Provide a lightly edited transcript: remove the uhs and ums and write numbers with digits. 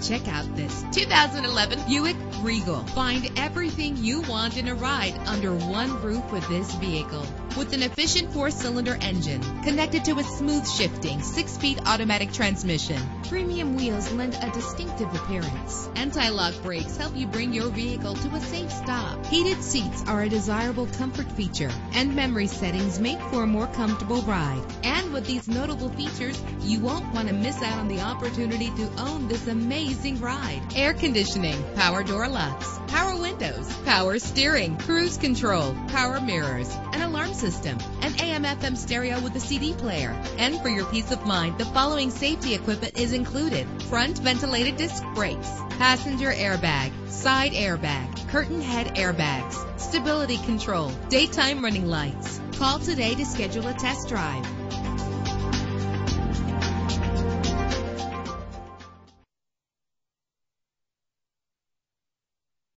Check out this 2011 Buick Regal. Find everything you want in a ride under one roof with this vehicle. With an efficient 4-cylinder engine connected to a smooth shifting 6-speed automatic transmission, premium wheels lend a distinctive appearance. Anti-lock brakes help you bring your vehicle to a safe stop. Heated seats are a desirable comfort feature, and memory settings make for a more comfortable ride. And with these notable features, you won't want to miss out on the opportunity to own this amazing ride. Air conditioning, power door locks, power windows, power steering, cruise control, power mirrors, an alarm system, an AM/FM stereo with a CD player. And for your peace of mind, the following safety equipment is included: front ventilated disc brakes, passenger airbag, side airbag, curtain head airbags, stability control, daytime running lights. Call today to schedule a test drive.